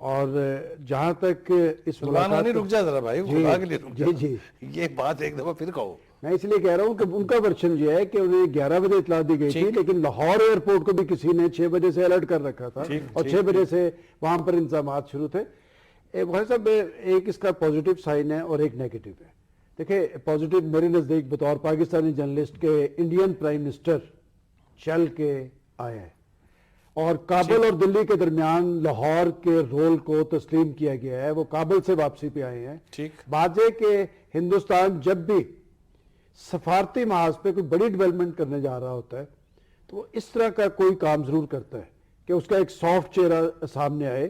اور جہاں تک اس سلمان غنی رک جا ذرا بھائی، خدا کے لیے رک جا، جی یہ بات ایک دفعہ پھر کہو۔ میں اس لیے کہہ رہا ہوں کہ ان کا ورشن یہ ہے کہ انہیں 11 بجے اطلاع دی گئی تھی، لیکن لاہور ایئرپورٹ کو بھی کسی نے 6 بجے سے الرٹ کر رکھا تھا اور 6 بجے سے وہاں پر انتظامات شروع تھے۔ بھائی صاحب ایک اس کا پازیٹیو سائن ہے اور ایک نیگیٹو ہے۔ دیکھیں پازیٹیو میرے نزدیک بطور پاکستانی جرنلسٹ کے انڈین پرائم منسٹر چل کے آئے ہیں اور کابل اور دلی کے درمیان لاہور کے رول کو تسلیم کیا گیا ہے، وہ کابل سے واپسی پہ آئے ہیں۔ ٹھیک، بات یہ کہ ہندوستان جب بھی سفارتی محاذ پہ کوئی بڑی ڈیولپمنٹ کرنے جا رہا ہوتا ہے تو وہ اس طرح کا کوئی کام ضرور کرتا ہے کہ اس کا ایک سافٹ چہرہ سامنے آئے۔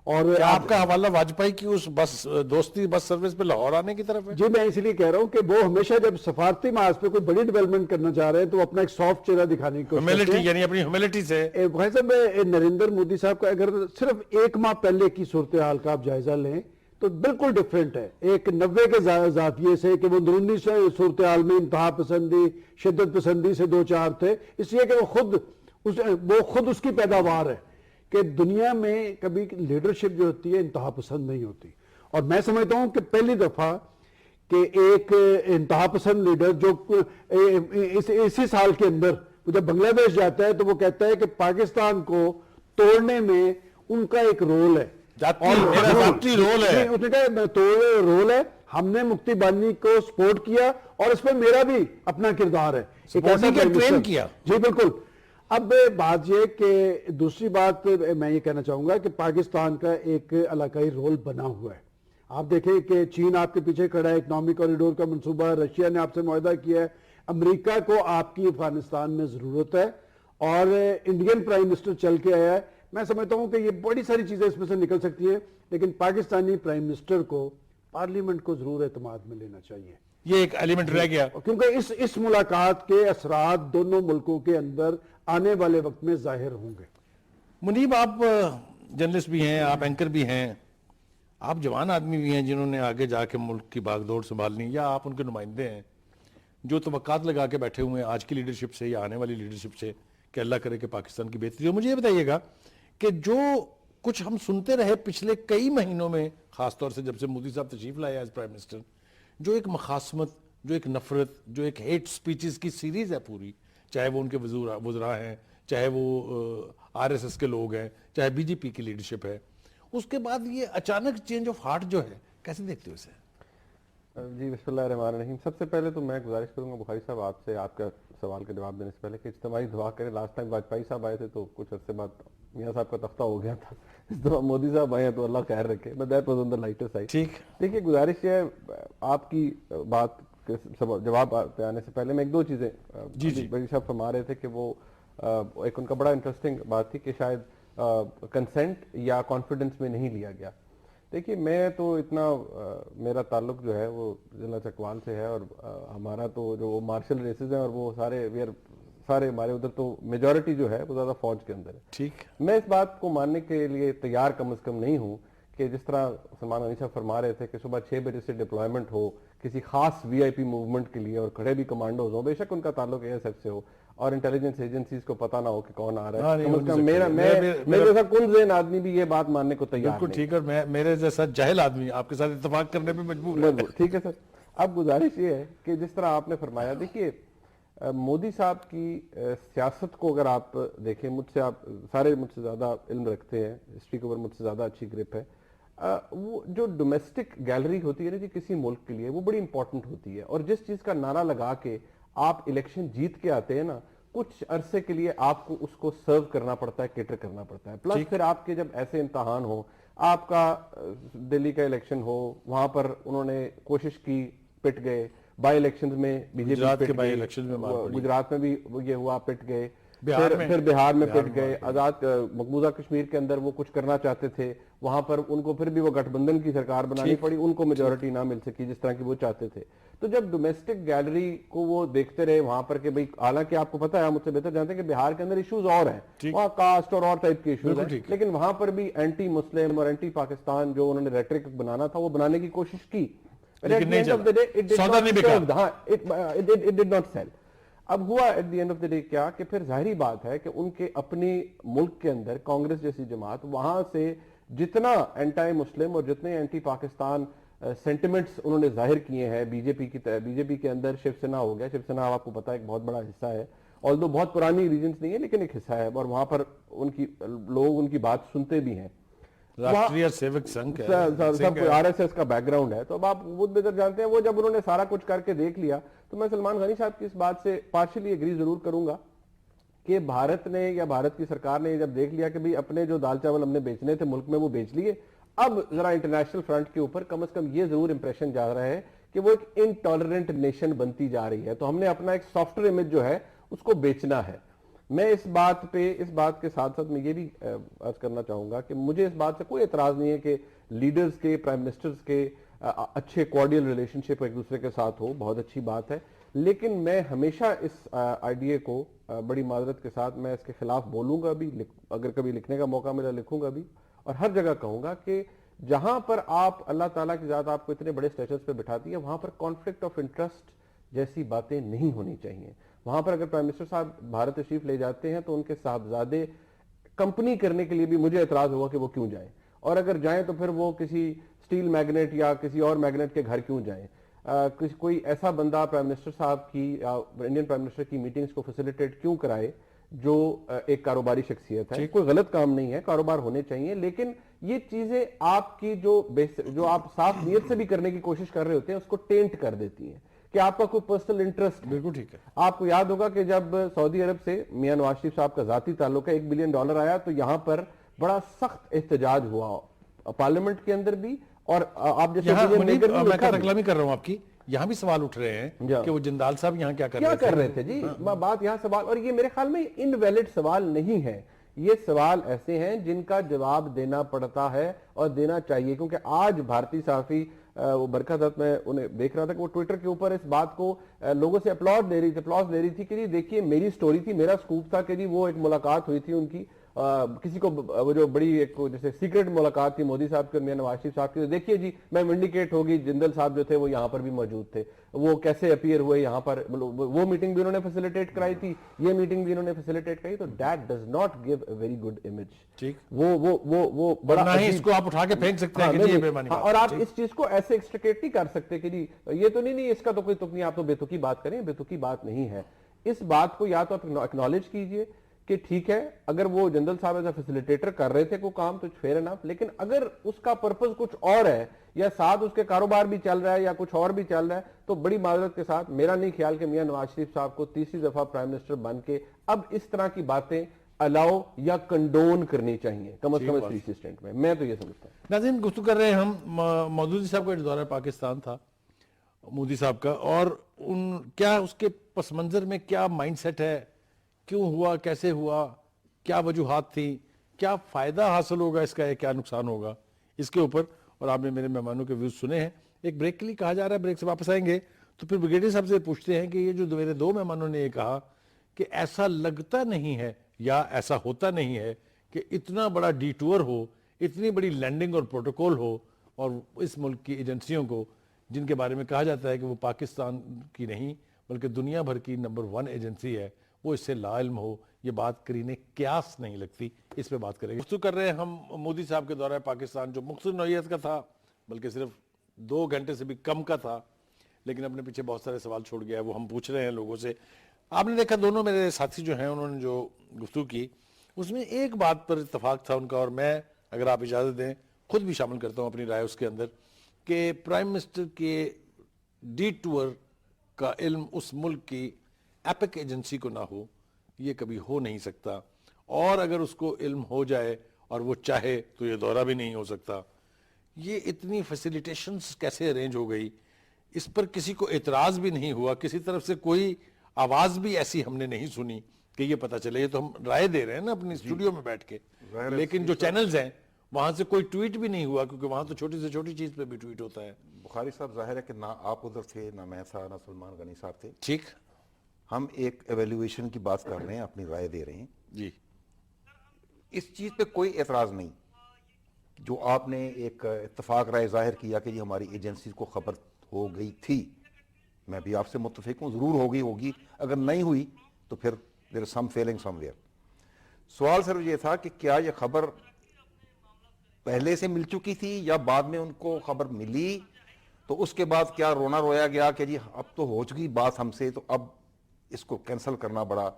اور آپ کا حوالہ واجپئی کی اس بس دوستی بس سروس پہ لاہور آنے کی طرف ہے؟ جی میں اس لیے کہہ رہا ہوں کہ وہ ہمیشہ جب سفارتی محاذ پہ کوئی بڑی ڈیولپمنٹ کرنا چاہ رہے ہیں تو وہ اپنا ایک سافٹ چہرہ دکھانے کی کوشش کرتے ہیوملٹی، ہیں۔ یعنی اپنی ہیوملٹی سے۔ بھائی صاحب نریندر مودی صاحب کا اگر صرف 1 ماہ پہلے کی صورتحال کا آپ جائزہ لیں تو بالکل ڈیفرنٹ ہے، ایک 90 کے زاویے سے کہ وہ اندرونی صورتحال میں انتہا پسندی، شدت پسندی سے دو چار تھے، اس لیے کہ وہ خود اس کی پیداوار ہے کہ دنیا میں کبھی لیڈرشپ جو ہوتی ہے انتہا پسند نہیں ہوتی، اور میں سمجھتا ہوں کہ پہلی دفعہ کہ ایک انتہا پسند لیڈر جو اسی سال کے اندر جب بنگلہ دیش جاتا ہے تو وہ کہتا ہے کہ پاکستان کو توڑنے میں ان کا ایک رول ہے، میرا ذاتی رول ہے، اس نے کہا رول ہے، ہم نے مفتی بانی کو سپورٹ کیا اور اس میں میرا بھی اپنا کردار ہے، ٹرین کیا۔ جی بالکل۔ اب بات یہ کہ دوسری بات میں یہ کہنا چاہوں گا کہ پاکستان کا ایک علاقائی رول بنا ہوا ہے۔ آپ دیکھیں کہ چین آپ کے پیچھے کھڑا ہے، اکنامک کوریڈور کا منصوبہ، رشیا نے آپ سے معاہدہ کیا ہے، امریکہ کو آپ کی افغانستان میں ضرورت ہے، اور انڈین پرائم منسٹر چل کے آیا ہے۔ میں سمجھتا ہوں کہ یہ بڑی ساری چیزیں اس میں سے نکل سکتی ہیں، لیکن پاکستانی پرائم منسٹر کو پارلیمنٹ کو ضرور اعتماد میں لینا چاہیے۔ یہ ایک ایلیمنٹ رہ گیا، کیونکہ اس ملاقات کے اثرات دونوں ملکوں کے اندر آنے والے وقت میں ظاہر ہوں گے۔ منیب آپ جرنلسٹ بھی ہیں، آپ اینکر بھی ہیں، آپ جوان آدمی بھی ہیں جنہوں نے آگے جا کے ملک کی باغ دوڑ سنبھالنی، یا آپ ان کے نمائندے ہیں جو توقعات لگا کے بیٹھے ہوئے ہیں آج کی لیڈرشپ سے یا آنے والی لیڈرشپ سے کہ اللہ کرے کہ پاکستان کی بہتری ہو۔ مجھے یہ بتائیے گا کہ جو کچھ ہم سنتے رہے پچھلے کئی مہینوں میں، خاص طور سے جب سے مودی صاحب تشریف لائے ایز پرائم منسٹر، جو ایک مخاصمت، جو ایک نفرت، جو ایک ہیٹ سپیچز کی سیریز ہے پوری، چاہے وہ ان کے وزراء ہیں، چاہے وہ RSS کے لوگ ہیں، چاہے BJP کی لیڈرشپ ہے، اس کے بعد یہ اچانک چینج آف ہارٹ جو ہے، کیسے دیکھتے ہو اسے؟ جی بسم اللہ الرحمن الرحیم۔ سب سے پہلے تو میں گزارش کروں گا بخاری صاحب آپ سے، آپ کا سوال کا جواب دینے سے پہلے، کہ اجتماعی دعا کریں۔ لاسٹ ٹائم واجپئی صاحب آئے تھے تو کچھ عرصے بعد میاں صاحب کا تختہ ہو گیا تھا، اس دفعہ مودی صاحب آئے ہیں تو اللہ خیر رکھے، but that was on the lighter side. ٹھیک، دیکھیے گزارش یہ ہے، آپ کی بات کے جواب پہ آنے سے پہلے میں ایک دو چیزیں، بڑی صاحب فرما رہے تھے کہ وہ ایک ان کا بڑا انٹرسٹنگ بات تھی کہ شاید کنسنٹ یا کانفیڈنس میں نہیں لیا گیا۔ دیکھیے میں تو اتنا میرا تعلق جو ہے وہ ضلع چکوال سے ہے، اور ہمارا تو جو مارشل ریسز ہیں اور وہ سارے ہمارے ادھر تو میجورٹی جو ہے وہ زیادہ فوج کے اندر ہے۔ ٹھیک، میں اس بات کو ماننے کے لیے تیار کم از کم نہیں ہوں کہ جس طرح سلمان غنی صاحب فرما رہے تھے کہ صبح 6 بجے سے ڈپلائمنٹ ہو کسی خاص VIP موومنٹ کے لیے اور کھڑے بھی کمانڈوز ہوں، بے شک ان کا تعلق ASF سے ہو اور انٹیلیجنس ایجنسیز کو پتہ نہ ہو کہ کون آ رہا ہے، کم از کم میرے جیسا کن ذہن آدمی بھی یہ بات ماننے کو تیار بالکل ٹھیک، اور میرے جیسا جاہل آدمی آپ کے ساتھ اتفاق کرنے پہ مجبور ہے۔ ٹھیک ہے سر۔ اب گزارش یہ ہے کہ جس طرح آپ نے فرمایا، دیکھیے مودی صاحب کی سیاست کو اگر آپ دیکھیں، آپ سارے مجھ سے زیادہ علم رکھتے ہیں، ہسٹری کے اوپر مجھ سے زیادہ اچھی گرپ ہے، وہ جو ڈومیسٹک گیلری ہوتی ہے نا جی کسی ملک کے لیے، وہ بڑی امپورٹنٹ ہوتی ہے، اور جس چیز کا نعرہ لگا کے آپ الیکشن جیت کے آتے ہیں نا، کچھ عرصے کے لیے آپ کو اس کو سرو کرنا پڑتا ہے، کیٹر کرنا پڑتا ہے، پلس پھر آپ کے جب ایسے امتحان ہو، آپ کا دلی کا الیکشن ہو، وہاں پر انہوں نے کوشش کی، پٹ گئے، بائی الیکشنز میں گجرات کے بائی الیکشن میں گجرات میں بھی یہ ہوا، پٹ گئے، پھر بہار میں پٹ گئے، آزاد مقبوضہ کشمیر کے اندر وہ کچھ کرنا چاہتے تھے، وہاں پر ان کو پھر بھی وہ گٹھ بندھن کی سرکار بنانی پڑی، ان کو میجورٹی نہ مل سکی جس طرح کی وہ چاہتے تھے۔ تو جب ڈومیسٹک گیلری کو وہ دیکھتے رہے وہاں پر کہ بھئی، حالانکہ آپ کو پتا ہے، آپ مجھ سے بہتر جانتے ہیں کہ بہار کے اندر ایشوز اور ہیں، وہاں کاسٹ اور ٹائپ کے ایشوز ہیں، لیکن وہاں پر بھی اینٹی مسلم اور اینٹی پاکستان جو انہوں نے ریٹرک بنانا تھا وہ بنانے کی کوشش کی، اب ہوا at the end of the day کیا کہ پھر ظاہری بات ہے کہ ان کے اپنی ملک کے اندر کانگریس جیسی جماعت وہاں سے جتنا اینٹائی مسلم اور جتنے اینٹی پاکستان سینٹیمنٹس انہوں نے ظاہر کیے ہیں بی جے پی کے اندر شیو سینا ہو گیا. شیو سینا آپ کو پتا ہے ایک بہت بڑا حصہ ہے, although بہت پرانی ریجنس نہیں ہے لیکن ایک حصہ ہے, اور وہاں پر لوگ ان کی بات سنتے بھی ہیں. راشٹریہ سیوک سنگھ سب کوئی آر ایس ایس کا بیک گراؤنڈ ہے, تو اب آپ وہ بہتر جانتے ہیں. وہ جب انہوں نے سارا کچھ کر کے دیکھ لیا, تو میں سلمان غنی صاحب کی اس بات سے پارشلی ایگری ضرور کروں گا کہ بھارت نے یا بھارت کی سرکار نے جب دیکھ لیا کہ بھی اپنے جو دال چاول ہم نے بیچنے تھے ملک میں وہ بیچ لیے, اب ذرا انٹرنیشنل فرنٹ کے اوپر کم از کم یہ ضرور امپریشن جا رہا ہے کہ وہ ایک انٹالرنٹ نیشن بنتی جا رہی ہے, تو ہم نے اپنا ایک سافٹ ویئر امیج جو ہے اس کو بیچنا ہے. میں اس بات کے ساتھ ساتھ میں یہ بھی عرض کرنا چاہوں گا کہ مجھے اس بات سے کوئی اعتراض نہیں ہے کہ لیڈرز کے, پرائم منسٹرز کے اچھے کوارڈیل ریلیشن شپ ایک دوسرے کے ساتھ ہو, بہت اچھی بات ہے. لیکن میں ہمیشہ اس آئیڈیا کو بڑی معذرت کے ساتھ میں اس کے خلاف بولوں گا بھی, اگر کبھی لکھنے کا موقع ملا لکھوں گا بھی, اور ہر جگہ کہوں گا کہ جہاں پر آپ اللہ تعالیٰ کی ذات آپ کو اتنے بڑے سٹیٹس پہ بٹھاتی ہے, وہاں پر کانفلکٹ آف انٹرسٹ جیسی باتیں نہیں ہونی چاہیے. وہاں پر اگر پرائم منسٹر صاحب بھارت تشریف لے جاتے ہیں تو ان کے صاحبزادے کمپنی کرنے کے لیے بھی مجھے اعتراض ہوگا کہ وہ کیوں جائیں, اور اگر جائیں تو پھر وہ کسی سٹیل میگنیٹ یا کسی اور میگنیٹ کے گھر کیوں جائیں. کوئی ایسا بندہ پرائم منسٹر صاحب کی یا انڈین پرائم منسٹر کی میٹنگز کو فیسیلیٹیٹ کیوں کرائے جو ایک کاروباری شخصیت ہے. کوئی غلط کام نہیں ہے, کاروبار ہونے چاہیے, لیکن یہ چیزیں آپ کی جو آپ صاف نیت سے بھی کرنے کی کوشش کر رہے ہوتے ہیں اس کو ٹینٹ کر دیتی ہیں کہ آپ کا کوئی پرسنل انٹرسٹ. بالکل ٹھیک ہے. آپ کو یاد ہوگا کہ جب سعودی عرب سے میاں نواز شریف صاحب کا ذاتی تعلق ہے, $1 بلین آیا, تو یہاں پر بڑا سخت احتجاج ہوا پارلیمنٹ کے اندر بھی, اور آپ جیسے میں تکلامی کر رہا ہوں آپ کی, یہاں بھی سوال اٹھ رہے ہیں کہ وہ جندال صاحب یہاں کیا کر رہے تھے. جی بات یہاں سوال, اور یہ میرے خیال میں انویلڈ سوال نہیں ہے, یہ سوال ایسے ہیں جن کا جواب دینا پڑتا ہے اور دینا چاہیے. کیونکہ آج بھارتی صحافی وہ برکت دت, میں انہیں دیکھ رہا تھا کہ وہ ٹویٹر کے اوپر اس بات کو لوگوں سے اپلاز لے رہی تھی کہ جی دیکھیے میری سٹوری تھی, میرا سکوپ تھا کہ جی وہ ایک ملاقات ہوئی تھی ان کی کسی کو, وہ جو بڑی ایک جیسے سیکرٹ ملاقات تھی مودی صاحب کی اور میاں نواز شریف صاحب کی. دیکھیے جی میں ونڈیکیٹ ہوگی, جندل صاحب جو تھے وہ یہاں پر بھی موجود تھے, وہ کیسے اپیئر ہوئے یہاں پر, وہ میٹنگ بھی انہوں نے فیسیلیٹیٹ کرائی تھی, یہ میٹنگ بھی انہوں نے فیسیلیٹیٹ کرائی. تو that does not give a very good image. ٹھیک, وہ بڑا اس کو آپ اٹھا کے پھینک سکتے ہیں کہ یہ بے معنی بات, اور آپ اس چیز کو ایسے ایکسٹریکیٹ نہیں کر سکتے کہ جی یہ تو نہیں, اس کا تو کوئی تک نہیں, آپ تو بے تکی بات کریں, بے تکی بات نہیں ہے. اس بات کو یا تو آپ اکنالج کیجئے کہ ٹھیک ہے اگر وہ جنرل صاحب ایز اے فیسیلیٹیٹر کر رہے تھے کوئی کام تو فیئر انف, لیکن اگر اس کا پرپز کچھ اور ہے یا ساتھ اس کے کاروبار بھی چل رہا ہے یا کچھ اور بھی چل رہا ہے, تو بڑی معذرت کے ساتھ میرا نہیں خیال کہ میاں نواز شریف صاحب کو تیسری دفعہ پرائم منسٹر بن کے اب اس طرح کی باتیں الاؤ یا کنڈون کرنی چاہیے, کم از کم اس ریسی اسٹینٹ میں. میں تو یہ سمجھتا ہوں. ناظرین گفتگو کر رہے ہیں ہم, مودودی صاحب کا دورہ پاکستان تھا مودی صاحب کا, اور کیا اس کے پس منظر میں کیا مائنڈ سیٹ ہے, کیوں ہوا, کیسے ہوا, کیا وجوہات تھیں, کیا فائدہ حاصل ہوگا اس کا, کیا نقصان ہوگا اس کے اوپر. اور آپ نے میرے مہمانوں کے ویوز سنے ہیں. ایک بریک کے لیے کہا جا رہا ہے, بریک سے واپس آئیں گے تو پھر بریگیڈیئر صاحب سے پوچھتے ہیں کہ یہ جو میرے دو مہمانوں نے یہ کہا کہ ایسا لگتا نہیں ہے یا ایسا ہوتا نہیں ہے کہ اتنا بڑا ڈی ٹور ہو, اتنی بڑی لینڈنگ اور پروٹوکول ہو, اور اس ملک کی ایجنسیوں کو جن کے بارے میں کہا جاتا ہے کہ وہ پاکستان کی نہیں بلکہ دنیا بھر کی نمبر 1 ایجنسی ہے, وہ اس سے لا علم ہو. یہ بات کرینِ قیاس نہیں لگتی. اس پہ بات کریں گے. گفتگو کر رہے ہیں ہم مودی صاحب کے دورہ پاکستان, جو مختصر نوعیت کا تھا, بلکہ صرف 2 گھنٹے سے بھی کم کا تھا, لیکن اپنے پیچھے بہت سارے سوال چھوڑ گیا ہے, وہ ہم پوچھ رہے ہیں لوگوں سے. آپ نے دیکھا دونوں میرے ساتھی جو ہیں انہوں نے جو گفتگو کی اس میں ایک بات پر اتفاق تھا ان کا, اور میں اگر آپ اجازت دیں خود بھی شامل کرتا ہوں اپنی رائے اس کے اندر, کہ پرائم منسٹر کے ڈی ٹور کا علم اس ملک کی ایپک ایجنسی کو نہ ہو, یہ کبھی ہو نہیں سکتا. اور اگر اس کو علم ہو جائے اور وہ چاہے تو یہ دورہ بھی نہیں ہو سکتا. یہ اتنی فیسیلیٹیشنز کیسے ارینج ہو گئی, اس پر کسی کو اعتراض بھی نہیں ہوا, کسی طرف سے کوئی آواز بھی ایسی ہم نے نہیں سنی کہ یہ پتہ چلے. یہ تو ہم رائے دے رہے ہیں نا اپنی اسٹوڈیو میں بیٹھ کے, لیکن جو چینلز ہیں وہاں سے کوئی ٹویٹ بھی نہیں ہوا, کیونکہ وہاں تو چھوٹی سے چھوٹی چیز پہ بھی ٹویٹ ہوتا ہے. بخاری صاحب ظاہر ہے کہ نہ آپ ادھر تھے, نہ میں تھا, نہ سلمان غنی صاحب تھے. ٹھیک, ہم ایک ایویلیویشن کی بات کر رہے ہیں, اپنی رائے دے رہے ہیں. جی اس چیز پہ کوئی اعتراض نہیں جو آپ نے ایک اتفاق رائے ظاہر کیا کہ یہ ہماری ایجنسی کو خبر ہو گئی تھی. میں بھی آپ سے متفق ہوں, ضرور ہوگی. اگر نہیں ہوئی تو پھر there is some failing somewhere. سوال صرف یہ تھا کہ کیا یہ خبر پہلے سے مل چکی تھی یا بعد میں ان کو خبر ملی تو اس کے بعد کیا رونا رویا گیا کہ جی اب تو ہو چکی بات ہم سے تو اب اس کو کینسل کرنا بڑا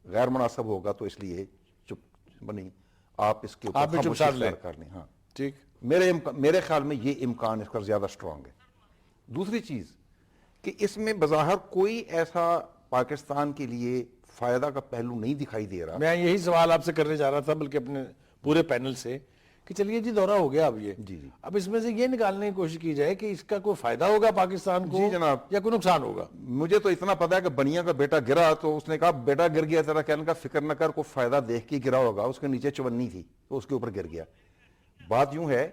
غیر مناسب ہوگا تو اس لیے چپ بنی آپ اس کے آپ اوپر بھی چپ خاموشی ساتھ لیں۔ اختیار کر لیں۔ ہاں ٹھیک، میرے خیال میں یہ امکان اس کا زیادہ سٹرونگ ہے۔ دوسری چیز کہ اس میں بظاہر کوئی ایسا پاکستان کے لیے فائدہ کا پہلو نہیں دکھائی دے رہا۔ میں یہی سوال آپ سے کرنے جا رہا تھا بلکہ اپنے پورے پینل سے کہ چلیے جی دورہ ہو گیا اب یہ، جی جی۔ اب اس میں سے یہ نکالنے کی کوشش کی جائے کہ اس کا کوئی فائدہ ہوگا پاکستان کو جی جناب۔ یا کوئی نقصان ہوگا۔ مجھے تو اتنا پتا ہے کہ بنیا کا بیٹا گرا تو اس نے کہا بیٹا گر گیا تیرا، کہنے کا فکر نہ کر، کوئی فائدہ دیکھ کے گرا ہوگا، اس کے نیچے چونی تھی تو اس کے اوپر گر گیا۔ بات یوں ہے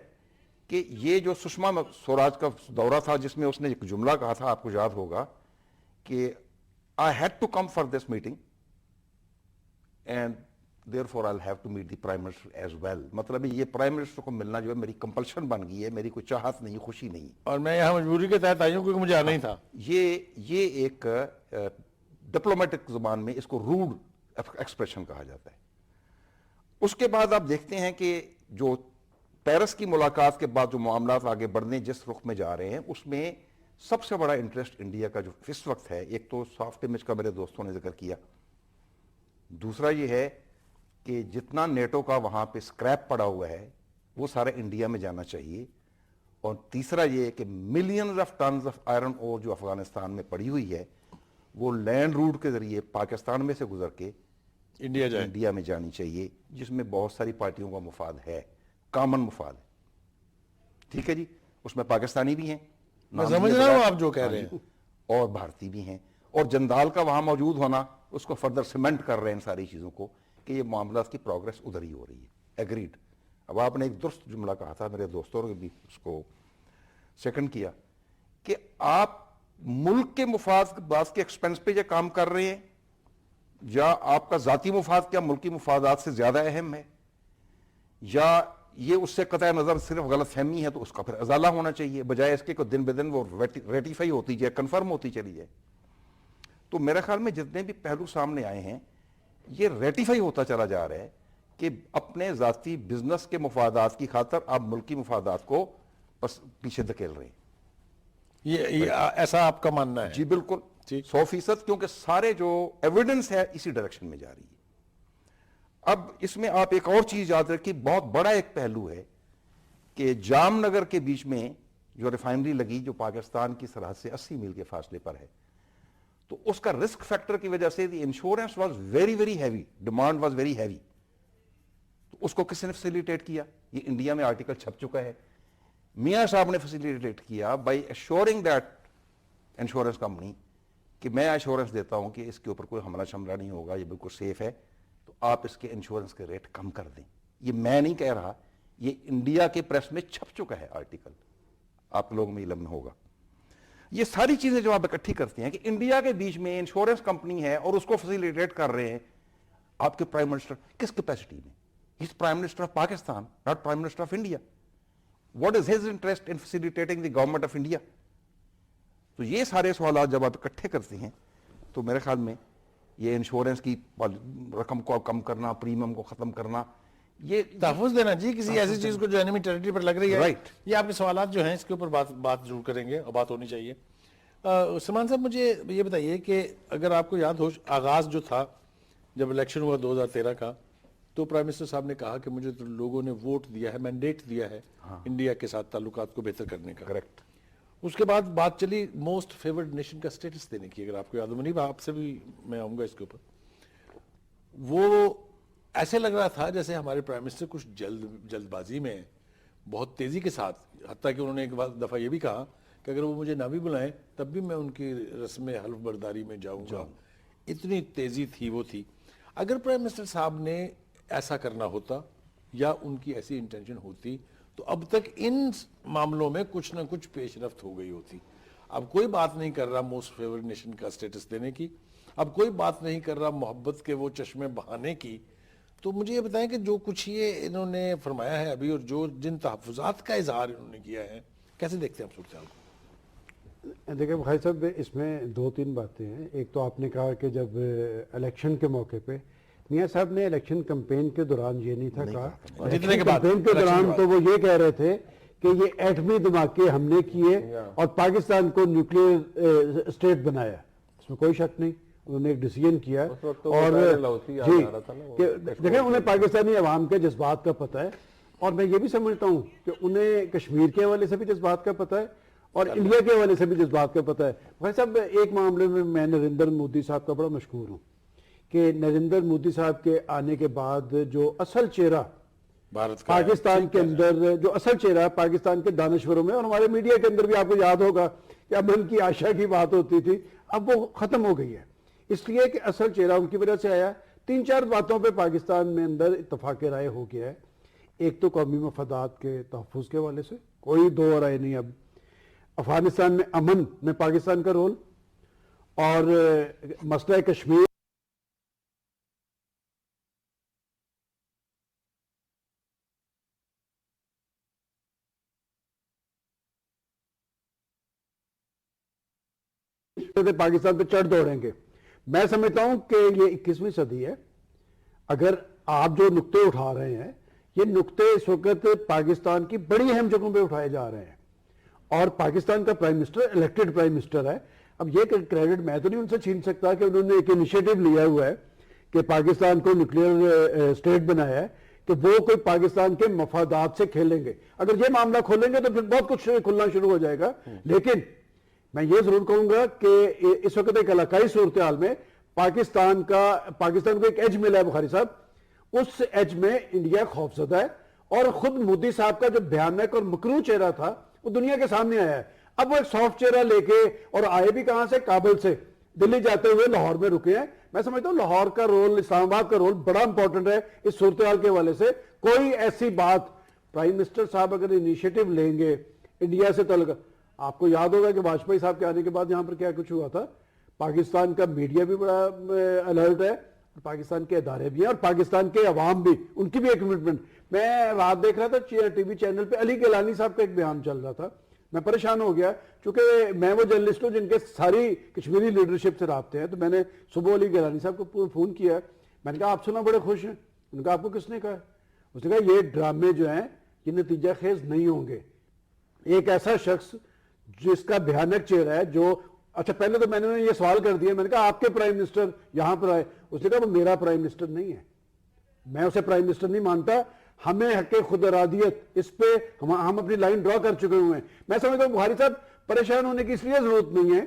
کہ یہ جو سشما سوراج کا دورہ تھا جس میں اس نے ایک جملہ کہا تھا، آپ کو یاد ہوگا کہ I had to come for this meeting and therefore I'll have to meet the Prime Minister as well۔ مطلب یہ Prime Minister کو ملنا جو ہے میری کمپلشن بن گئی ہے، میری کوئی چاہت نہیں، خوشی نہیں۔ اور میں یہاں مجبوری کے تحت آئی ہوں کیونکہ مجھے آنا ہی تھا۔ یہ ایک ڈپلومیٹک زبان میں اس کو روڈ ایکسپریشن کہا جاتا ہے۔ اس کے بعد آپ دیکھتے ہیں کہ جو پیرس کی ملاقات کے بعد جو معاملات آگے بڑھنے جس رخ میں جا رہے ہیں اس میں سب سے بڑا انٹرسٹ انڈیا کا جو اس وقت ہے، ایک تو سافٹ امیج کا میرے دوستوں نے ذکر کیا، دوسرا یہ ہے کہ جتنا نیٹو کا وہاں پہ سکریپ پڑا ہوا ہے وہ سارا انڈیا میں جانا چاہیے، اور تیسرا یہ کہ millions of tons of iron اور جو افغانستان میں پڑی ہوئی ہے وہ لینڈ روٹ کے ذریعے پاکستان میں سے گزر کے انڈیا جائے۔ انڈیا میں جانی چاہیے، جس میں بہت ساری پارٹیوں کا مفاد ہے، کامن مفاد ہے۔ ٹھیک ہے جی، اس میں پاکستانی بھی ہیں، میں سمجھ رہا ہوں آپ جو کہہ رہے ہیں، اور بھارتی بھی ہیں، اور جندال کا وہاں موجود ہونا اس کو فردر سیمنٹ کر رہے ہیں ان ساری چیزوں کو کہ یہ معاملات کی پروگرس ادھر ہی ہو رہی ہے۔ ایگریڈ۔ اب آپ نے ایک درست جملہ کہا تھا، میرے دوستوں نے بھی اس کو سیکنڈ کیا کہ آپ ملک کے مفاد بعض کے ایکسپنس پہ یہ کام کر رہے ہیں، یا آپ کا ذاتی مفاد کیا ملکی مفادات سے زیادہ اہم ہے، یا یہ اس سے قطع نظر صرف غلط فہمی ہے تو اس کا پھر ازالہ ہونا چاہیے، بجائے اس کے کہ دن بدن وہ ریٹیفائی ہوتی جائے، کنفرم ہوتی چلی جائے۔ تو میرے خیال میں جتنے بھی پہلو سامنے آئے ہیں یہ ریٹیفائی ہوتا چلا جا رہا ہے کہ اپنے ذاتی بزنس کے مفادات کی خاطر آپ ملکی مفادات کو بس پیچھے دھکیل رہے ہیں۔ یہ ایسا آپ کا ماننا ہے؟ جی بالکل، 100%، کیونکہ سارے جو ایویڈنس ہے اسی ڈائریکشن میں جا رہی ہے۔ اب اس میں آپ ایک اور چیز یاد رکھیں، بہت بڑا ایک پہلو ہے کہ جام نگر کے بیچ میں جو ریفائنری لگی جو پاکستان کی سرحد سے 80 میل کے فاصلے پر ہے، تو اس کا رسک فیکٹر کی وجہ سے the insurance was very very heavy, demand was very heavy. تو اس کو کس نے فیسیلیٹیٹ کیا؟ یہ انڈیا میں آرٹیکل چھپ چکا ہے، میاں صاحب نے فیسیلیٹیٹ کیا بائی ایشورنگ دیٹ انشورنس کمپنی کہ میں ایشورنس دیتا ہوں کہ اس کے اوپر کوئی حملہ شملہ نہیں ہوگا، یہ بالکل سیف ہے، تو آپ اس کے انشورنس کے ریٹ کم کر دیں۔ یہ میں نہیں کہہ رہا، یہ انڈیا کے پریس میں چھپ چکا ہے آرٹیکل، آپ لوگوں میں علم ہوگا۔ یہ ساری چیزیں جو آپ اکٹھی کرتے ہیں کہ انڈیا کے بیچ میں انشورنس کمپنی ہے اور اس کو فیسیلیٹیٹ کر رہے ہیں آپ کے پرائم منسٹر کس کیپیسٹی میں؟ He is prime minister of Pakistan, not prime minister of India. What is his interest in facilitating the government of India? تو یہ سارے سوالات جب آپ اکٹھے کرتے ہیں تو میرے خیال میں یہ انشورنس کی رقم کو کم کرنا، پریمیم کو ختم کرنا، یہ تحفظ دینا جی کسی ایسی چیز کو جو انیمی ٹیریٹری پر لگ رہی ہے۔ Right۔ یہ آپ کے سوالات جو ہیں اس کے اوپر بات ضرور کریں گے اور بات ہونی چاہیے۔ سلمان صاحب مجھے یہ بتائیے کہ اگر آپ کو یاد ہو آغاز جو تھا جب الیکشن ہوا 2013 کا، تو پرائم منسٹر صاحب نے کہا کہ مجھے تو لوگوں نے ووٹ دیا ہے، مینڈیٹ دیا ہے انڈیا کے ساتھ تعلقات کو بہتر کرنے کا۔ کریکٹ۔ اس کے بعد بات چلی موسٹ فیورڈ نیشن کا سٹیٹس دینے کی، اگر آپ کو یاد ہو، منیب آپ سے بھی میں آؤں گا اس کے اوپر۔ وہ ایسے لگ رہا تھا جیسے ہمارے پرائم منسٹر کچھ جلد بازی میں بہت تیزی کے ساتھ، حتیٰ کہ انہوں نے ایک دفعہ یہ بھی کہا کہ اگر وہ مجھے نہ بھی بلائیں تب بھی میں ان کی رسم حلف برداری میں جاؤں گا، اتنی تیزی تھی وہ تھی۔ اگر پرائم منسٹر صاحب نے ایسا کرنا ہوتا یا ان کی ایسی انٹینشن ہوتی تو اب تک ان معاملوں میں کچھ نہ کچھ پیش رفت ہو گئی ہوتی۔ اب کوئی بات نہیں کر رہا موسٹ فیورڈ نیشن کا سٹیٹس دینے کی، اب کوئی بات نہیں کر رہا محبت کے وہ چشمے بہانے کی۔ تو مجھے یہ بتائیں کہ جو کچھ یہ انہوں نے فرمایا ہے ابھی اور جن تحفظات کا اظہار انہوں نے کیا ہے، کیسے دیکھتے ہیں آپ صورتحال کو؟ دیکھیں بھائی صاحب، اس میں 2-3 باتیں ہیں۔ ایک تو آپ نے کہا کہ جب الیکشن کے موقع پہ میاں صاحب نے الیکشن کمپین کے دوران یہ نہیں تھا کہا. جتنے کے بعد کمپین کے دوران تو وہ یہ کہہ رہے تھے کہ یہ ایٹمی دھماکے ہم نے کیے اور پاکستان کو نیوکلیئر اسٹیٹ بنایا. اس میں کوئی شک نہیں, انہوں نے ایک ڈیسیژن کیا. اور جی دیکھیں انہیں پاکستانی عوام کے جذبات کا پتہ ہے, اور میں یہ بھی سمجھتا ہوں کہ انہیں کشمیر کے حوالے سے بھی جذبات کا پتہ ہے اور انڈیا کے حوالے سے بھی جذبات کا پتہ ہے. بھائی صاحب ایک معاملے میں میں نریندر مودی صاحب کا بڑا مشکور ہوں کہ نریندر مودی صاحب کے آنے کے بعد جو اصل چہرہ پاکستان کے اندر, جو اصل چہرہ پاکستان کے دانشوروں میں اور ہمارے میڈیا کے اندر بھی آپ کو یاد ہوگا کہ امن کی آشا کی بات ہوتی تھی, اب وہ ختم ہو گئی ہے. اس لیے کہ اصل چہرہ ان کی وجہ سے آیا. 3-4 باتوں پہ پاکستان میں اندر اتفاق رائے ہو گیا ہے. ایک تو قومی مفادات کے تحفظ کے حوالے سے کوئی دو رائے نہیں. اب افغانستان میں امن میں پاکستان کا رول اور مسئلہ کشمیر پاکستان پہ چڑھ دوڑیں گے. میں سمجھتا ہوں کہ یہ 21ویں صدی ہے. اگر آپ جو نقطے اٹھا رہے ہیں یہ نقطے اس وقت پاکستان کی بڑی اہم جگہوں پہ اٹھائے جا رہے ہیں, اور پاکستان کا prime minister elected prime minister ہے. اب یہ کریڈٹ میں تو نہیں ان سے چھین سکتا کہ انہوں نے ایک انیشیٹو لیا ہوا ہے کہ پاکستان کو نیوکلیئر اسٹیٹ بنایا ہے, کہ وہ کوئی پاکستان کے مفادات سے کھیلیں گے. اگر یہ معاملہ کھولیں گے تو پھر بہت کچھ کھلنا شروع ہو جائے گا. لیکن میں یہ ضرور کہوں گا کہ اس وقت ایک علاقائی صورتحال میں پاکستان کو ایک ایج ملا ہے بخاری صاحب, اس ایج میں انڈیا خوفزدہ ہے. اور خود مودی صاحب کا جو بھیانک اور مکروہ چہرہ تھا وہ دنیا کے سامنے آیا ہے. اب وہ ایک سافٹ چہرہ لے کے, اور آئے بھی کہاں سے, کابل سے, دلی جاتے ہوئے لاہور میں رکے ہیں. میں سمجھتا ہوں لاہور کا رول, اسلام آباد کا رول بڑا امپورٹنٹ ہے اس صورتحال کے حوالے سے. کوئی ایسی بات پرائم منسٹر صاحب اگر انیشیٹو لیں گے انڈیا سے تعلق, آپ کو یاد ہوگا کہ واجپئی صاحب کے آنے کے بعد یہاں پر کیا کچھ ہوا تھا. پاکستان کا میڈیا بھی بڑا الرٹ ہے, پاکستان کے ادارے بھی ہیں, اور پاکستان کے عوام بھی, ان کی بھی ایک کمٹمنٹ. میں رات دیکھ رہا تھا ٹی وی چینل پہ علی گیلانی صاحب کا ایک بیان چل رہا تھا. میں پریشان ہو گیا چونکہ میں وہ جرنلسٹ ہوں جن کے ساری کشمیری لیڈرشپ سے رابطے ہیں. تو میں نے صبح علی گیلانی صاحب کو فون کیا, میں نے کہا آپ سنا بڑے خوش ہیں. ان کا آپ کو کس نے کہا؟ اس نے کہا یہ ڈرامے جو ہیں یہ نتیجہ خیز نہیں ہوں گے. ایک ایسا شخص جس کا بھیانک چہرہ ہے, جو اچھا پہلے تو میں نے یہ سوال کر دیا, میں نے کہا آپ کے پرائم منسٹر یہاں پر آئے. اس نے کہا وہ میرا پرائم منسٹر نہیں ہے, میں اسے پرائم منسٹر نہیں مانتا, ہمیں حق خود ارادیت اس پہ ہم اپنی لائن ڈرا کر چکے ہوئے ہیں. میں سمجھتا ہوں بخاری صاحب پریشان ہونے کی اس لیے ضرورت نہیں ہے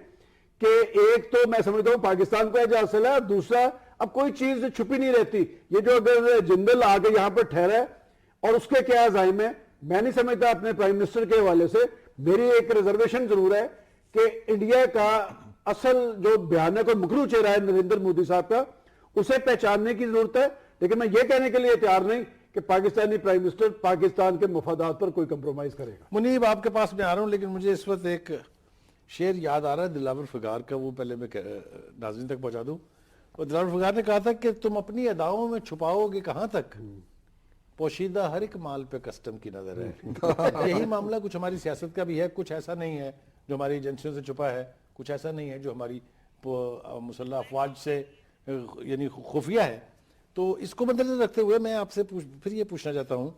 کہ ایک تو میں سمجھتا ہوں پاکستان کو اعجاز حاصل ہے, اور دوسرا اب کوئی چیز چھپی نہیں رہتی. یہ جو اگر جندل آ کے یہاں پر ٹھہرا ہے اور اس کے کیا عزائم ہے, میں نہیں سمجھتا اپنے پرائم منسٹر کے حوالے سے. میری ایک ریزرویشن ضرور ہے کہ انڈیا کا اصل جو بھیانک اور مکروہ چہرہ ہے نریندر مودی صاحب کا, اسے پہچاننے کی ضرورت ہے. لیکن میں یہ کہنے کے لیے تیار نہیں کہ پاکستانی پرائم منسٹر پاکستان کے مفادات پر کوئی کمپرومائز کرے گا. منیب آپ کے پاس میں آ رہا ہوں, لیکن مجھے اس وقت ایک شعر یاد آ رہا ہے دلاور فغار کا, وہ پہلے میں ناظرین تک پہنچا دوں. اور دلاور فغار نے کہا تھا کہ تم اپنی اداؤں میں چھپاؤ گے کہاں تک, پوشیدہ ہر ایک مال پہ کسٹم کی نظر ہے. یہی معاملہ کچھ ہماری سیاست کا بھی ہے. کچھ ایسا نہیں ہے جو ہماری ایجنسیوں سے چھپا ہے, کچھ ایسا نہیں ہے جو ہماری مسلح افواج سے یعنی خفیہ ہے. تو اس کو مدنظر رکھتے ہوئے میں آپ سے پھر یہ پوچھنا چاہتا ہوں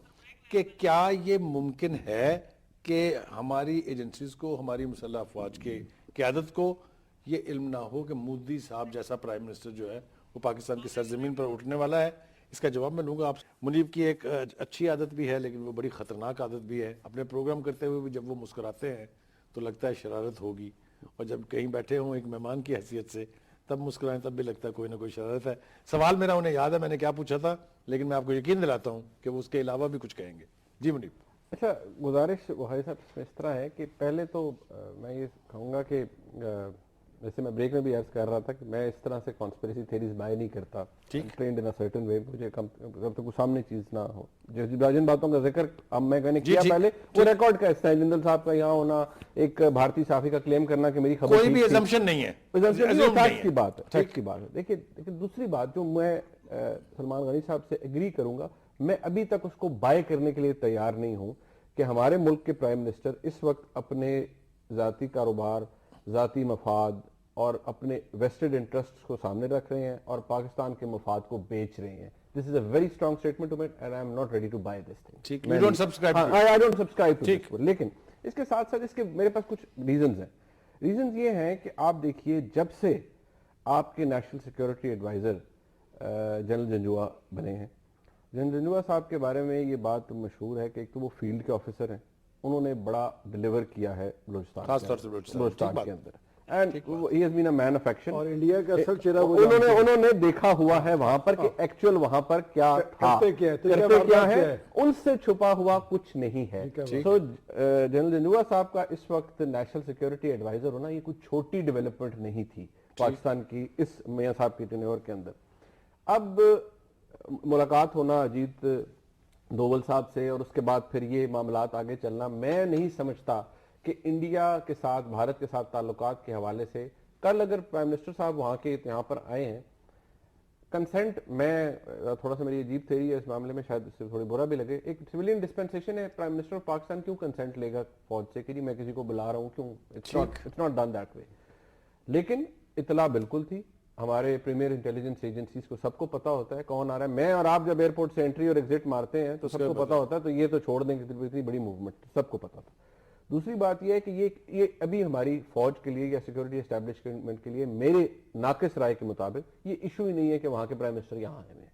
کہ کیا یہ ممکن ہے کہ ہماری ایجنسیز کو, ہماری مسلح افواج کے قیادت کو یہ علم نہ ہو کہ مودی صاحب جیسا پرائم منسٹر جو ہے وہ پاکستان کی سرزمین پر اٹھنے والا ہے؟ اس کا جواب میں لوں گا آپ سے. منیب کی ایک اچھی عادت بھی ہے لیکن وہ بڑی خطرناک عادت بھی ہے. اپنے پروگرام کرتے ہوئے بھی جب وہ مسکراتے ہیں تو لگتا ہے شرارت ہوگی, اور جب کہیں بیٹھے ہوں ایک مہمان کی حیثیت سے تب مسکرائیں تب بھی لگتا ہے کوئی نہ کوئی شرارت ہے. سوال میرا انہیں یاد ہے میں نے کیا پوچھا تھا, لیکن میں آپ کو یقین دلاتا ہوں کہ وہ اس کے علاوہ بھی کچھ کہیں گے. جی منیب. اچھا گزارش وحید صاحب اس میں اس طرح ہے کہ پہلے تو میں یہ کہوں گا کہ جیسے میں بریک میں بھی عرض کر رہا تھا کہ میں اس طرح سے کانسپریسی تھیریز بائی نہیں کرتا, ٹرینڈ ان سرٹن وے, مجھے جب تک سامنے چیز نہ ہو. جن باتوں کا ذکر اب میں نے کیا پہلے وہ ریکارڈ کا حصہ ہے. جندل صاحب کا یہاں ہونا, ایک بھارتی صحافی کا کلیم کرنا کہ میری خبر کوئی بھی ایزمپشن نہیں ہے, فیکٹ کی بات ہے, فیکٹ کی بات ہے. دیکھیں لیکن دوسری بات جو میں سلمان غنی صاحب سے ایگری کروں گا, میں ابھی تک اس کو بائی کرنے کے لیے تیار نہیں ہوں کہ ہمارے ملک کے پرائم منسٹر اس وقت اپنے ذاتی کاروبار, ذاتی مفاد, اور اپنے ویسٹڈ انٹرسٹ کو سامنے رکھ رہے ہیں اور پاکستان کے مفاد کو بیچ رہے ہیں. This is a very strong statement to make and I am not ready to buy this thing. ٹھیک, you don't subscribe to it. I don't subscribe to this. لیکن اس کے ساتھ ساتھ اس کے میرے پاس کچھ ریزنز ہیں. ریزنز یہ ہیں کہ آپ دیکھیے جب سے آپ کے national security advisor general Janjua بنے ہیں, جنرل جنجوعہ صاحب کے بارے میں یہ بات مشہور ہے کہ ایک تو وہ فیلڈ کے آفیسر ہیں, انہوں نے بڑا ڈیلیور کیا ہے بلوچستان خاص طور سے بلوچستان کے اندر, and he has been a man of action. اور انڈیا کا اصل چہرہ وہ انہوں نے دیکھا ہوا ہے وہاں پر کہ ایکچوئل وہاں پر کیا تھا, کرتے کیا ہے, ان سے چھپا ہوا کچھ نہیں ہے. سو جنرل جنجوعہ صاحب کا اس وقت نیشنل سیکورٹی ایڈوائزر ہونا یہ کوئی چھوٹی ڈیولپمنٹ نہیں تھی پاکستان کی اس میاں صاحب کی ٹینیور کے اندر. اب ملاقات ہونا اجیت دوول صاحب سے اور اس کے بعد پھر یہ معاملات آگے چلنا, میں نہیں سمجھتا کہ انڈیا کے ساتھ بھارت کے ساتھ تعلقات کے حوالے سے کل اگر پرائم منسٹر صاحب وہاں کے یہاں پر آئے ہیں کنسنٹ, میں تھوڑا سا میری عجیب تھیری ہے اس معاملے میں, شاید اس سے تھوڑی برا بھی لگے, ایک سویلین ڈسپینسیشن ہے, پرائم منسٹر آف پاکستان کیوں کنسنٹ لے گا فوج سے کہ میں کسی کو بلا رہا ہوں, کیوں؟ It's not done that way. لیکن اطلاع بالکل تھی, ہمارے پریمیئر انٹیلیجنس ایجنسیز کو سب کو پتا ہوتا ہے کون آ رہا ہے. میں اور آپ جب ایئرپورٹ سے انٹری اور ایگزٹ مارتے ہیں تو سب کو پتا ہوتا ہے, تو یہ تو چھوڑ دیں کہ اتنی بڑی موومنٹ, سب کو پتا تھا. دوسری بات یہ ہے کہ یہ ابھی ہماری فوج کے لیے یا سیکورٹی اسٹیبلشمنٹ کے لیے میرے ناقص رائے کے مطابق یہ ایشو ہی نہیں ہے کہ وہاں کے پرائم منسٹر یہاں آئے ہیں.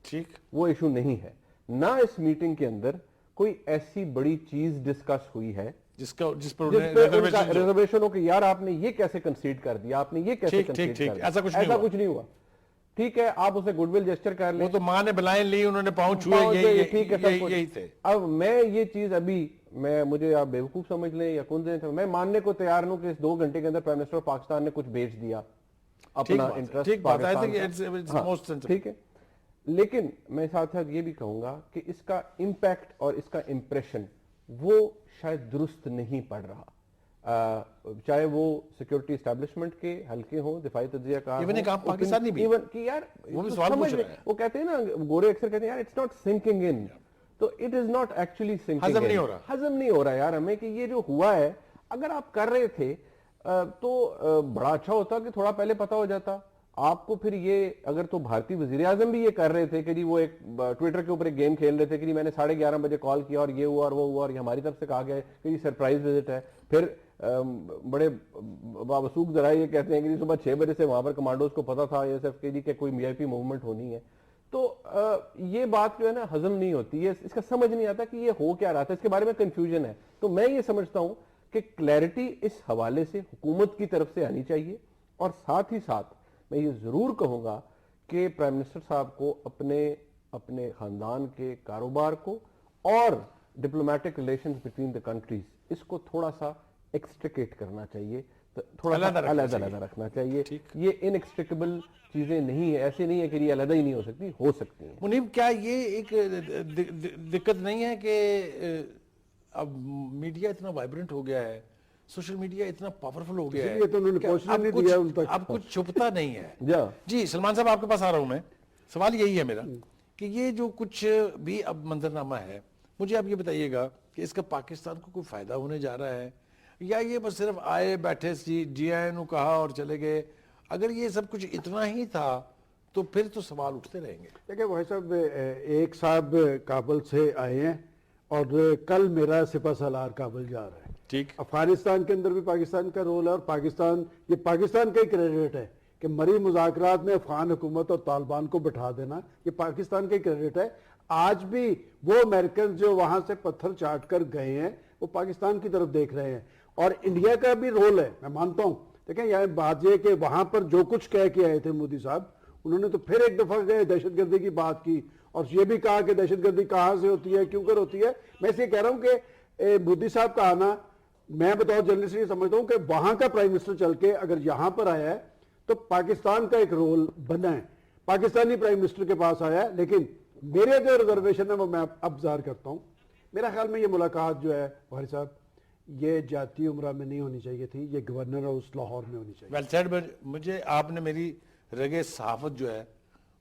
ٹھیک, وہ ایشو نہیں ہے. نہ اس میٹنگ کے اندر کوئی ایسی بڑی چیز ڈسکس ہوئی ہے جس پر ریزرویشن ہو کہ یار آپ نے یہ کیسے کنسیڈ کر دیا, آپ نے یہ کیسے کنسیڈ کر دیا, ایسا کچھ نہیں ہوا. ٹھیک ہے, آپ اسے گڈ ول جسچر کر لیں, وہ تو ماں نے بلائیں لی, انہوں نے پاؤں چھوئے, ٹھیک ہے, یہی تھے. اب میں یہ چیز ابھی مجھے آپ بیوقوف سمجھ لیں یا کون دیں, میں ماننے کو تیار ہوں کہ اس 2 گھنٹے کے اندر پرائم منسٹر پاکستان نے کچھ بیچ دیا اپنا انٹرسٹ پاکستان. ٹھیک ہے, لیکن میں ساتھ ساتھ یہ بھی کہوں گا کہ اس کا امپیکٹ اور اس کا امپریشن وہ شاید درست نہیں پڑ رہا, چاہے وہ سیکورٹی اسٹیبلشمنٹ کے حلقے ہوں, دفاعی تجزیہ کار پاکستانی بھی, کہ یار وہ کہتے ہیں نا, گورے اکثر کہتے ہیں یار اٹس ناٹ سنکنگ ان, تو it is not actually sinking, ہضم نہیں ہو رہا یار ہمیں کہ یہ جو ہوا ہے. اگر آپ کر رہے تھے تو بڑا اچھا ہوتا کہ تھوڑا پہلے پتا ہو جاتا آپ کو. پھر یہ اگر تو بھارتی وزیر اعظم بھی یہ کر رہے تھے کہ جی وہ ایک ٹویٹر کے اوپر ایک گیم کھیل رہے تھے کہ جی میں نے 11:30 بجے کال کیا اور یہ ہوا اور وہ ہوا, اور یہ ہماری طرف سے کہا گیا کہ یہ سرپرائز وزٹ ہے. پھر بڑے بابسوک ذرائع یہ کہتے ہیں کہ صبح 6 بجے سے وہاں پر کمانڈوز کو پتا تھا ایس ایف کے جی کہ کوئی وی آئی پی موومنٹ ہونی ہے. تو یہ بات جو ہے نا ہضم نہیں ہوتی ہے, اس کا سمجھ نہیں آتا کہ یہ ہو کیا رہا تھا, اس کے بارے میں کنفیوژن ہے. تو میں یہ سمجھتا ہوں کہ کلیئرٹی اس حوالے سے حکومت کی طرف سے آنی چاہیے, اور ساتھ ہی ساتھ میں یہ ضرور کہوں گا کہ پرائم منسٹر صاحب کو اپنے خاندان کے کاروبار کو اور diplomatic relations between the countries اس کو تھوڑا سا ایکسٹریکیٹ کرنا چاہیے, تھوڑا سا علیحدہ رکھنا چاہیے. یہ انیکسٹریکیبل چیزیں نہیں ہیں, ایسے نہیں ہے کہ یہ علیحدہ ہی نہیں ہو سکتی ہیں. منیب, کیا یہ ایک دقت نہیں ہے کہ اب میڈیا اتنا وائبرنٹ ہو گیا ہے, سوشل میڈیا اتنا پاورفل ہو گیا ہے, اب کچھ چھپتا نہیں ہے. جی سلمان صاحب آپ کے پاس آ رہا ہوں میں, سوال یہی ہے میرا کہ یہ جو کچھ بھی اب منظرنامہ ہے, مجھے آپ یہ بتائیے گا کہ اس کا پاکستان کو کوئی فائدہ ہونے جا رہا ہے یا یہ بس صرف آئے بیٹھے جی آئی نے کہا اور چلے گئے؟ اگر یہ سب کچھ اتنا ہی تھا تو پھر تو سوال اٹھتے رہیں گے. دیکھیں بھائی صاحب, ایک صاحب کابل سے آئے ہیں اور کل میرا سپہ سالار کابل جا رہا ہے. ٹھیک, افغانستان کے اندر بھی پاکستان کا رول ہے, اور پاکستان کا ہی کریڈٹ ہے کہ مری مذاکرات میں افغان حکومت اور طالبان کو بٹھا دینا, یہ پاکستان کا ہی کریڈٹ ہے. آج بھی وہ امریکن جو وہاں سے پتھر چاٹ کر گئے ہیں وہ پاکستان کی طرف دیکھ رہے ہیں, اور انڈیا کا بھی رول ہے, میں مانتا ہوں. دیکھیں یہاں بات یہ کہ وہاں پر جو کچھ کہہ کے آئے تھے مودی صاحب, انہوں نے تو پھر ایک دفعہ گئے دہشت گردی کی بات کی, اور یہ بھی کہا کہ دہشت گردی کہاں سے ہوتی ہے, کیوں کر ہوتی ہے. میں اس لیے کہہ رہا ہوں کہ مودی صاحب کا آنا, میں بطور جرنلسٹ یہ سمجھتا ہوں کہ وہاں کا پرائم منسٹر چل کے اگر یہاں پر آیا ہے تو پاکستان کا ایک رول بنا ہے, پاکستانی پرائم منسٹر کے پاس آیا ہے. لیکن میرے جو ریزرویشن ہے وہ میں اب ظاہر کرتا ہوں, میرا خیال میں یہ ملاقات جو ہے بھاری صاحب یہ جاتی عمرہ میں نہیں ہونی چاہیے تھی, یہ گورنر ہاؤس لاہور میں ہونی چاہیے. ویل سیڈ, مجھے آپ نے میری رگے صحافت جو ہے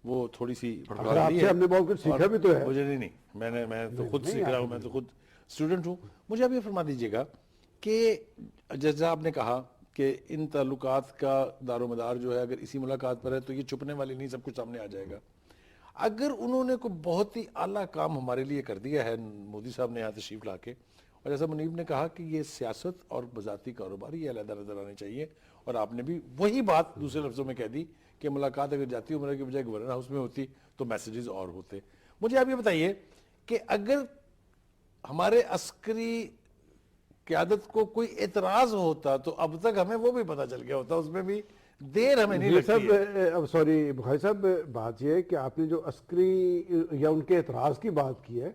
وہ تھوڑی سی آپ سے ہم نے بہت کچھ سیکھا بھی تو ہے. مجھے نہیں, میں تو خود سیکھ رہا ہوں, میں تو خود اسٹوڈنٹ ہوں. مجھے اب یہ فرما دیجیے گا کہ جیسا آپ نے کہا کہ ان تعلقات کا دار و مدار جو ہے اگر اسی ملاقات پر ہے تو یہ چھپنے والی نہیں، سب کچھ سامنے آ جائے گا. اگر انہوں نے کوئی بہت ہی اعلیٰ کام ہمارے لیے کر دیا ہے مودی صاحب نے یہاں تشریف لا کے، اور جیسا منیب نے کہا کہ یہ سیاست اور بذاتی کاروبار یہ علیحدہ نظر آنے چاہیے، اور آپ نے بھی وہی بات دوسرے لفظوں میں کہہ دی کہ ملاقات اگر جاتی عمرہ کی بجائے گورنر ہاؤس میں ہوتی تو میسیجز اور ہوتے. مجھے آپ یہ بتائیے کہ اگر ہمارے عسکری قیادت کو کوئی اعتراض ہوتا تو اب تک ہمیں وہ بھی پتہ چل گیا ہوتا، اس میں بھی دیر ہمیں نہیں لگتی ہے. اب سوری بخاری صاحب، بات یہ ہے کہ آپ نے جو عسکری یا ان کے اعتراض کی بات کی ہے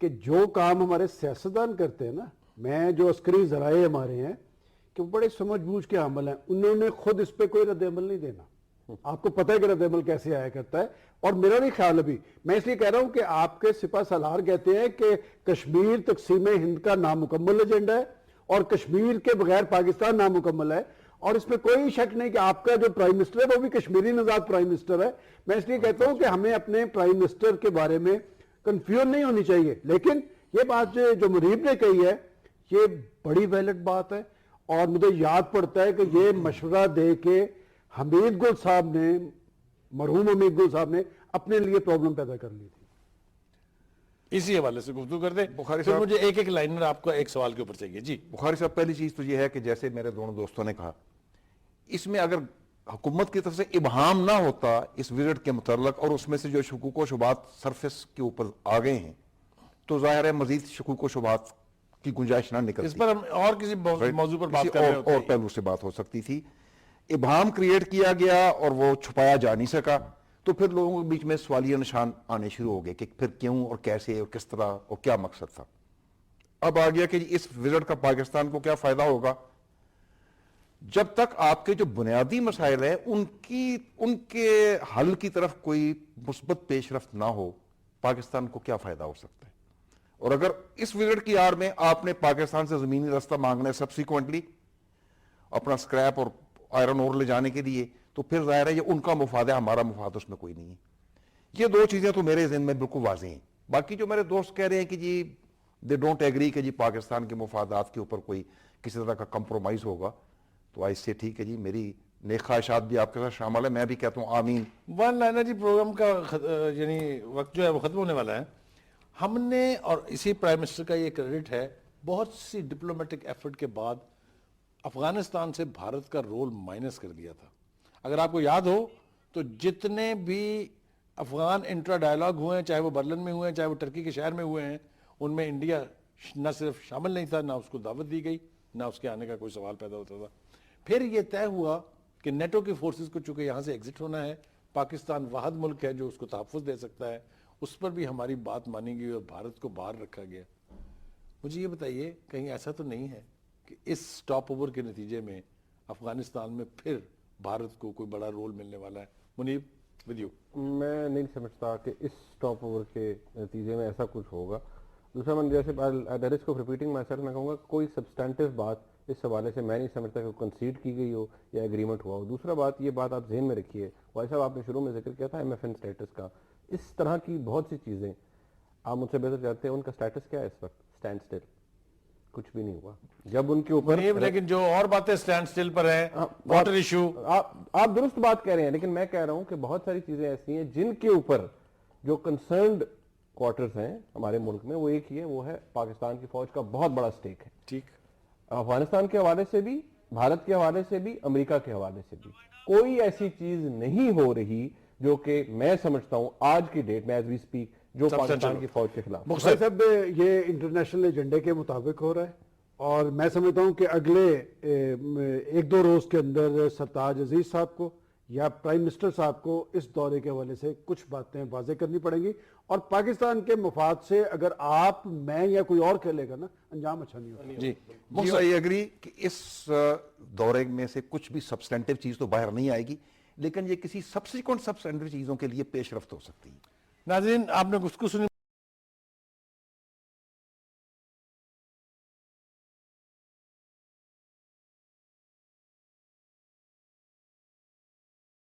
کہ جو کام ہمارے سیاستدان کرتے ہیں نا، میں جو عسکری ذرائع ہمارے ہیں کہ وہ بڑے سمجھ بوجھ کے عمل ہیں، انہوں نے خود اس پہ کوئی رد عمل نہیں دینا. آپ کو پتہ ہے کہ رد عمل کیسے آیا کرتا ہے. اور میرا نہیں خیال ابھی، میں اس لیے کہہ رہا ہوں کہ آپ کے سپہ سالار کہتے ہیں کہ کشمیر تقسیم ہند کا نامکمل ایجنڈا ہے اور کشمیر کے بغیر پاکستان نامکمل ہے، اور اس میں کوئی شک نہیں کہ آپ کا جو پرائم منسٹر ہے وہ بھی کشمیری نژاد پرائم منسٹر ہے. میں اس لیے کہتا ہوں کہ ہمیں اپنے پرائم منسٹر کے بارے میں کنفیوژن نہیں ہونی چاہیے. لیکن یہ بات جو منیب نے کہی ہے یہ بڑی ویلڈ بات ہے، اور مجھے یاد پڑتا ہے کہ یہ مشورہ دے کے حمید گل صاحب نے، مرحوم حمید گل صاحب نے اپنے لیے پرابلم پیدا کر لی تھی. اسی حوالے سے گفتگو کر دیں. بخاری پھر صاحب، مجھے ایک ایک لائنر آپ کا ایک سوال کے اوپر چاہیے. جی بخاری صاحب، پہلی چیز تو یہ ہے کہ جیسے میرے دونوں دوستوں نے کہا، اس میں اگر حکومت کی طرف سے ابہام نہ ہوتا اس وزٹ کے متعلق اور اس میں سے جو شکوک و شبہات سرفیس کے اوپر آ گئے ہیں تو ظاہر ہے مزید شکوک و شبہات کی گنجائش نہ نکلتی. اس پر ہم اور کسی موضوع پر بات کر رہے ہوتے اور پہلو سے بات ہو سکتی تھی. ابہام کریٹ کیا گیا اور وہ چھپایا جا نہیں سکا، تو پھر لوگوں کے بیچ میں سوالیہ نشان آنے شروع ہو گئے کہ پھر کیوں اور کیسے اور کس طرح اور کیا مقصد تھا. اب آ گیا کہ اس وزٹ کا پاکستان کو کیا فائدہ ہوگا. جب تک آپ کے جو بنیادی مسائل ہیں ان کے حل کی طرف کوئی مثبت پیش رفت نہ ہو، پاکستان کو کیا فائدہ ہو سکتا ہے. اور اگر اس وزٹ کی آڑ میں آپ نے پاکستان سے زمینی راستہ مانگنا ہے سبسیکوئنٹلی اپنا سکریپ اور آئرن اور لے جانے کے لیے، تو پھر ظاہر ہے یہ ان کا مفاد ہے، ہمارا مفاد اس میں کوئی نہیں ہے. یہ دو چیزیں تو میرے ذہن میں بالکل واضح ہیں. باقی جو میرے دوست کہہ رہے ہیں کہ جی دے ڈونٹ ایگری کہ جی پاکستان کے مفادات کے اوپر کوئی کسی طرح کا کمپرومائز ہوگا، تو اس سے ٹھیک ہے جی، میری نیک خواہشات بھی آپ کے ساتھ شامل ہے. میں بھی کہتا ہوں آمین. ون لائنر جی پروگرام کا یعنی وقت جو ہے وہ ختم ہونے والا ہے. ہم نے، اور اسی پرائم منسٹر کا یہ کریڈٹ ہے، بہت سی ڈپلومیٹک ایفرٹ کے بعد افغانستان سے بھارت کا رول مائنس کر دیا تھا. اگر آپ کو یاد ہو تو جتنے بھی افغان انٹرا ڈائلاگ ہوئے ہیں، چاہے وہ برلن میں ہوئے ہیں، چاہے وہ ٹرکی کے شہر میں ہوئے ہیں، ان میں انڈیا نہ صرف شامل نہیں تھا، نہ اس کو دعوت دی گئی، نہ اس کے آنے کا کوئی سوال پیدا ہوتا تھا. پھر یہ طے ہوا کہ نیٹو کی فورسز کو چونکہ یہاں سے ایگزٹ ہونا ہے، پاکستان واحد ملک ہے جو اس کو تحفظ دے سکتا ہے، اس پر بھی ہماری بات مانی گئی اور بھارت کو باہر رکھا گیا. مجھے یہ بتائیے کہیں ایسا تو نہیں ہے کہ اس سٹاپ اوور کے نتیجے میں افغانستان میں پھر بھارت کو کوئی بڑا رول ملنے والا ہے؟ منیب ود یو. میں نہیں سمجھتا کہ اس سٹاپ اوور کے نتیجے میں ایسا کچھ ہوگا. دوسرا میں جیسے کو ریپیٹنگ میں کہوں گا کوئی سبسٹینٹیو بات اس حوالے سے میں نہیں سمجھتا کہ کنسیڈ کی گئی ہو یا ایگریمنٹ ہوا ہو. دوسرا بات، یہ بات آپ ذہن میں رکھیے، بھائی صاحب آپ نے شروع میں ذکر کیا تھا MFN سٹیٹس کا. اس طرح کی بہت سی چیزیں آپ مجھ سے بہتر جانتے ہیں، ان کا سٹیٹس کیا ہے اس وقت؟ اسٹینڈ اسٹل، کچھ بھی نہیں ہوا. جب ان کے اوپر لیکن جو اور باتیں اسٹینڈ سٹل پر ہیں، واٹر ایشو، آپ درست بات کہہ رہے ہیں، لیکن میں کہہ رہا ہوں کہ بہت ساری چیزیں ایسی ہیں جن کے اوپر جو کنسرنڈ کوارٹرز ہیں ہمارے ملک میں، وہ ایک ہی ہے، وہ ہے پاکستان کی فوج کا بہت بڑا سٹیک ہے. ٹھیک، افغانستان کے حوالے سے بھی، بھارت کے حوالے سے بھی، امریکہ کے حوالے سے بھی کوئی ایسی چیز نہیں ہو رہی جو کہ میں سمجھتا ہوں آج کی ڈیٹ میں ایز وی اسپیک جو پاکستان کی فوج کے خلاف. بھائی صاحب، یہ انٹرنیشنل ایجنڈے کے مطابق ہو رہا ہے، اور میں سمجھتا ہوں کہ اگلے 1-2 روز کے اندر سرتاج عزیز صاحب کو یا پرائم منسٹر صاحب کو اس دورے کے حوالے سے کچھ باتیں واضح کرنی پڑیں گی، اور پاکستان کے مفاد سے اگر آپ، میں یا کوئی اور کہلے گا نا، انجام اچھا نہیں ہوگا. جی مجھے یہ اگری کہ اس دورے میں سے کچھ بھی سبسٹینٹیو چیز تو باہر نہیں آئے گی، لیکن یہ کسی سبسیکوئنٹ سبسٹینٹیو چیزوں کے لیے پیش رفت ہو سکتی ہے. ناظرین، آپ نے گفتگو سنی.